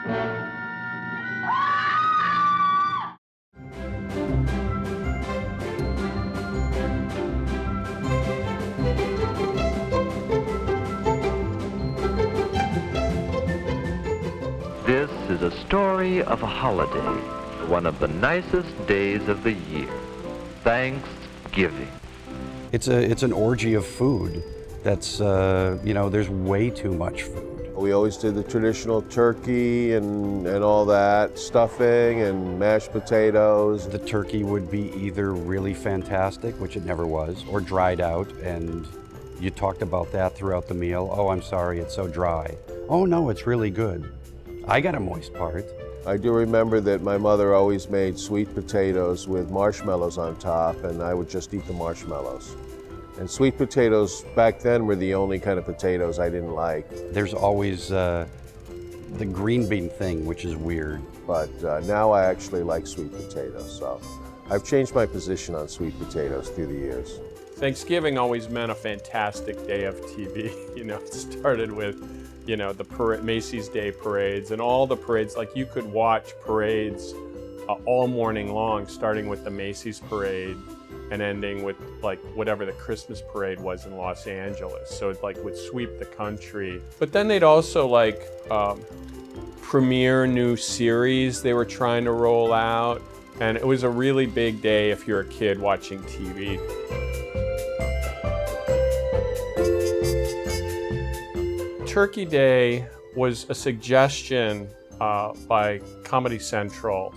This is a story of a holiday, one of the nicest days of the year, Thanksgiving. It's an orgy of food that's, there's way too much food. We always did the traditional turkey and all that, stuffing and mashed potatoes. The turkey would be either really fantastic, which it never was, or dried out, and you talked about that throughout the meal. Oh, I'm sorry, it's so dry. Oh no, it's really good. I got a moist part. I do remember that my mother always made sweet potatoes with marshmallows on top, and I would just eat the marshmallows. And sweet potatoes back then were the only kind of potatoes I didn't like. There's always the green bean thing, which is weird. But now I actually like sweet potatoes, so I've changed my position on sweet potatoes through the years. Thanksgiving always meant a fantastic day of TV. It started with the Macy's Day parades and all the parades. Like, you could watch parades all morning long, starting with the Macy's parade and ending with like whatever the Christmas parade was in Los Angeles. So it would sweep the country. But then they'd also premiere new series they were trying to roll out. And it was a really big day if you're a kid watching TV. Turkey Day was a suggestion by Comedy Central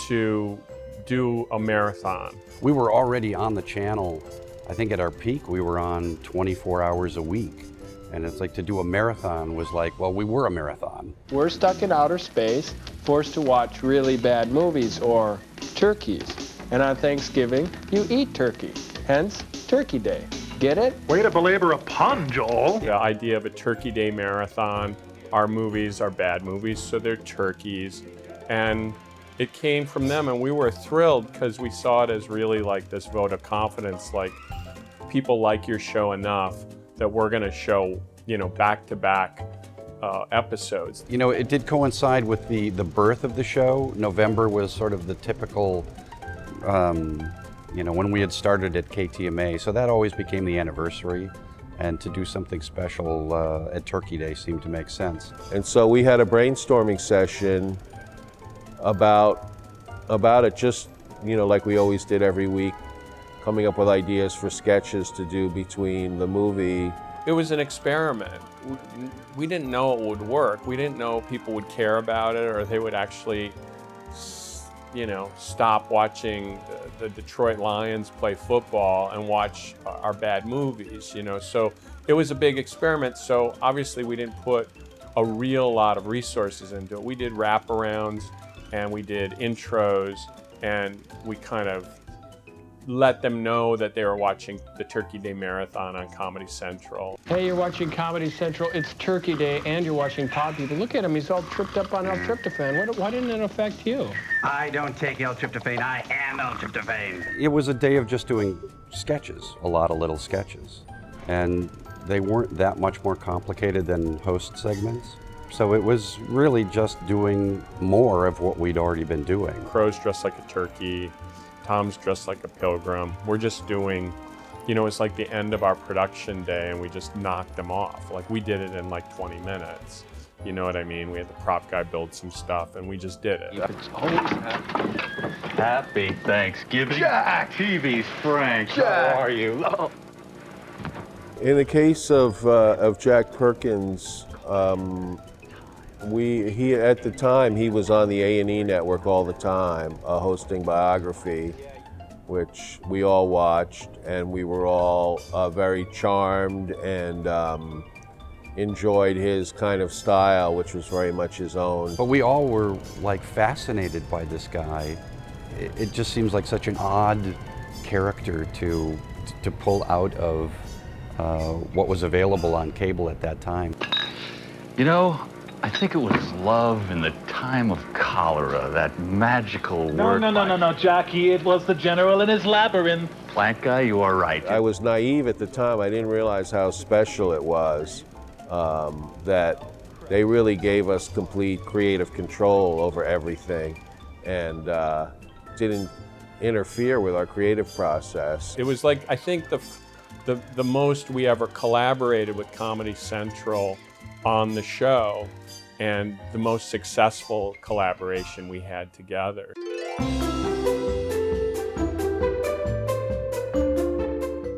to do a marathon. We were already on the channel. I think at our peak we were on 24 hours a week. And it's like, to do a marathon was like, well, we were a marathon. We're stuck in outer space, forced to watch really bad movies or turkeys. And on Thanksgiving, you eat turkey, hence Turkey Day. Get it? Way to belabor a pun, Joel. The idea of a Turkey Day Marathon, our movies are bad movies, so they're turkeys. And it came from them, and we were thrilled because we saw it as really like this vote of confidence, like, people like your show enough that we're gonna show, back-to-back episodes. It did coincide with the birth of the show. November was sort of the typical, when we had started at KTMA, so that always became the anniversary. And to do something special at Turkey Day seemed to make sense. And so we had a brainstorming session about it, just, like we always did every week, coming up with ideas for sketches to do between the movie. It was an experiment. We didn't know it would work. We didn't know people would care about it, or they would actually, stop watching the Detroit Lions play football and watch our bad movies, So it was a big experiment. So obviously we didn't put a real lot of resources into it. We did wraparounds and we did intros, and we kind of let them know that they were watching the Turkey Day Marathon on Comedy Central. Hey, you're watching Comedy Central, it's Turkey Day, and you're watching Pod People. Look at him, he's all tripped up on L-tryptophan. Why didn't it affect you? I don't take L-tryptophan, I am L-tryptophan. It was a day of just doing sketches, a lot of little sketches. And they weren't that much more complicated than host segments. So it was really just doing more of what we'd already been doing. Crow's dressed like a turkey. Tom's dressed like a pilgrim. We're just doing, it's like the end of our production day, and we just knocked them off. Like, we did it in like 20 minutes. You know what I mean? We had the prop guy build some stuff, and we just did it. It's always happy. Happy Thanksgiving. Jack! TV's Frank. Jack. How are you? Oh. In the case of Jack Perkins, he at the time he was on the A&E network all the time, hosting Biography, which we all watched, and we were all very charmed and enjoyed his kind of style, which was very much his own. But we all were fascinated by this guy. It just seems like such an odd character to pull out of what was available on cable at that time. I think it was love in the time of cholera, that magical word. No, Jackie, it was the general in his labyrinth. Plant guy, you are right. I was naive at the time. I didn't realize how special it was that They really gave us complete creative control over everything and didn't interfere with our creative process. It was like, I think the most we ever collaborated with Comedy Central on the show, and the most successful collaboration we had together.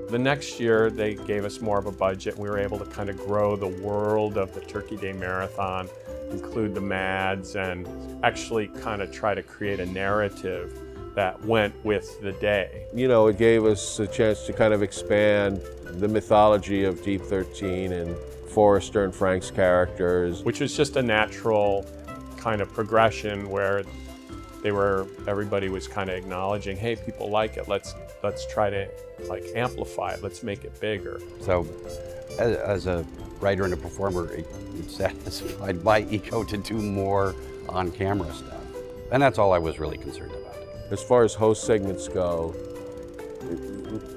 The next year, they gave us more of a budget. We were able to kind of grow the world of the Turkey Day Marathon, include the Mads, and actually kind of try to create a narrative that went with the day. You know, it gave us a chance to kind of expand the mythology of Deep 13 and Forrestor and Frank's characters. Which was just a natural kind of progression where everybody was kind of acknowledging, hey, people like it, let's try to like amplify it, let's make it bigger. So as a writer and a performer, it satisfied my ego to do more on-camera stuff. And that's all I was really concerned about. As far as host segments go,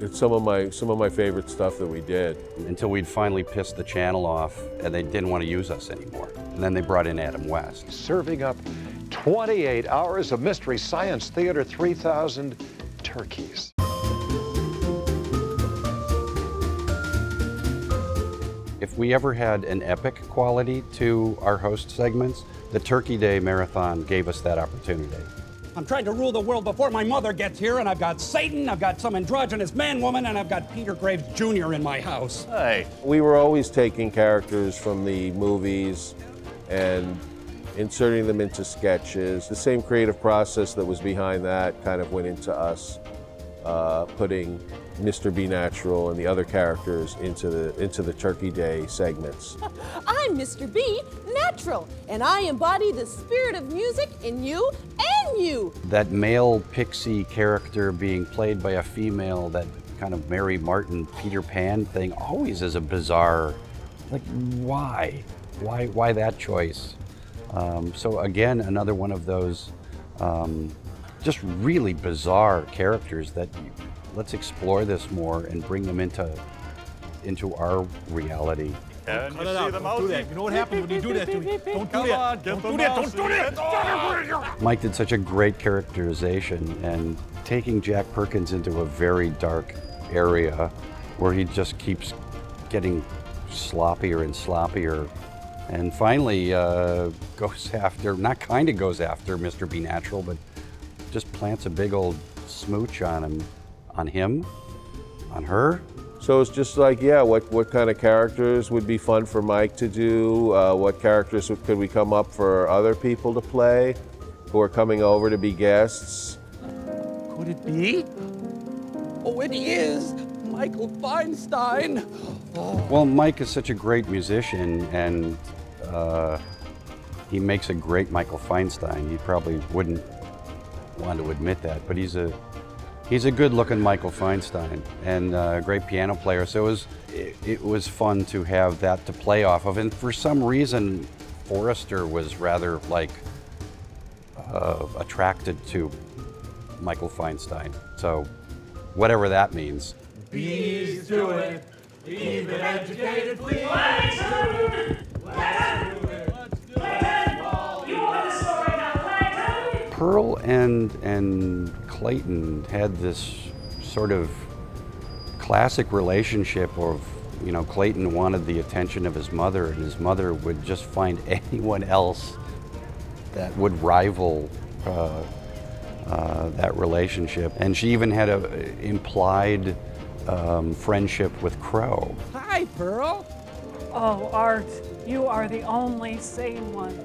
it's some of my favorite stuff that we did. Until we'd finally pissed the channel off and they didn't want to use us anymore. And then they brought in Adam West. Serving up 28 hours of Mystery Science Theater 3000 turkeys. If we ever had an epic quality to our host segments, the Turkey Day Marathon gave us that opportunity. I'm trying to rule the world before my mother gets here, and I've got Satan, I've got some androgynous man-woman, and I've got Peter Graves Jr. in my house. Hey. We were always taking characters from the movies and inserting them into sketches. The same creative process that was behind that kind of went into us putting Mr. B Natural and the other characters into the Turkey Day segments. I'm Mr. B Natural, and I embody the spirit of music in you and you. That male pixie character being played by a female, that kind of Mary Martin, Peter Pan thing, always is a bizarre, like, why? Why that choice? So again, another one of those just really bizarre characters that let's explore this more and bring them into our reality. Cut it out. Don't do that. You know what happens when you do that to me? Don't do that. Don't do that. Don't do that. Mike did such a great characterization, and taking Jack Perkins into a very dark area where he just keeps getting sloppier and sloppier, and finally goes after Mr. B Natural, but just plants a big old smooch on him, on her. So it's just like, yeah, what kind of characters would be fun for Mike to do? What characters could we come up for other people to play who are coming over to be guests? Could it be? Oh, it is Michael Feinstein. Oh. Well, Mike is such a great musician, and he makes a great Michael Feinstein. He probably wouldn't want to admit that, but he's a good-looking Michael Feinstein and a great piano player. So it was fun to have that to play off of. And for some reason, Forrestor was rather like attracted to Michael Feinstein. So whatever that means. Bees do it. Even educated fleas. Let's do it. Let's do it. Let's do it. You want the story now? Pearl and Clayton had this sort of classic relationship of, you know, Clayton wanted the attention of his mother, and his mother would just find anyone else that would rival that relationship. And she even had a implied friendship with Crow. Hi, Pearl. Oh, Art, you are the only sane one.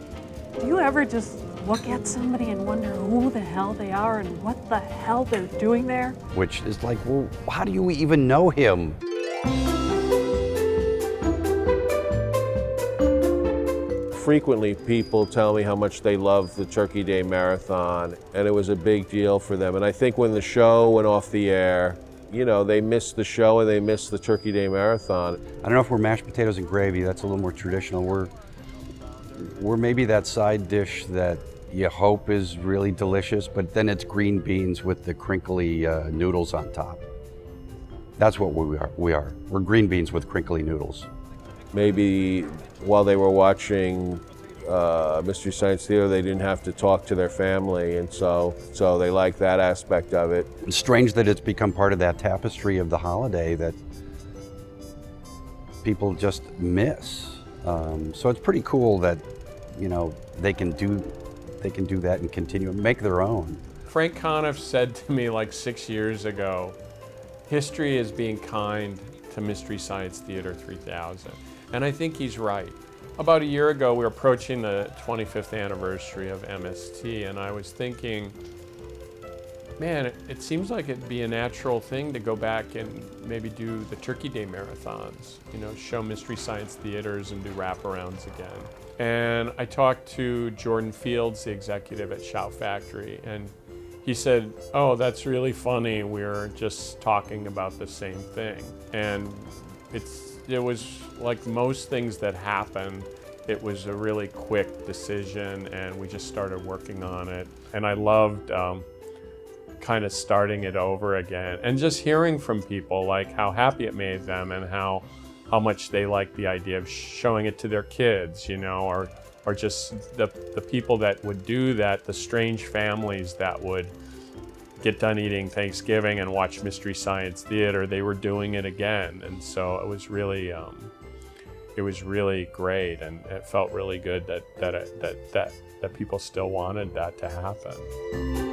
Do you ever just look at somebody and wonder who the hell they are and what the hell they're doing there? Which is like, well, how do you even know him? Frequently, people tell me how much they love the Turkey Day Marathon, and it was a big deal for them. And I think when the show went off the air, you know, they missed the show and they missed the Turkey Day Marathon. I don't know if we're mashed potatoes and gravy. That's a little more traditional. We're maybe that side dish that you hope is really delicious, but then it's green beans with the crinkly noodles on top. That's what we are. We're green beans with crinkly noodles. maybe while they were watching Mystery Science Theater, they didn't have to talk to their family, and so they like that aspect of it. It's strange that it's become part of that tapestry of the holiday that people just miss. So it's pretty cool that, you know, they can do that and continue and make their own. Frank Conniff said to me like 6 years ago, history is being kind to Mystery Science Theater 3000. And I think he's right. About a year ago, we were approaching the 25th anniversary of MST, and I was thinking, man, it seems like it'd be a natural thing to go back and maybe do the Turkey Day Marathons, you know, show Mystery Science Theaters and do wraparounds again. And I talked to Jordan Fields, the executive at Shout Factory, and he said, oh, that's really funny. We're just talking about the same thing. And it was like most things that happened, it was a really quick decision, and we just started working on it. And I loved kind of starting it over again and just hearing from people like how happy it made them and how much they liked the idea of showing it to their kids, you know, or just the people that would do that, the strange families that would get done eating Thanksgiving and watch Mystery Science Theater, they were doing it again. And so it was really great, and it felt really good that people still wanted that to happen.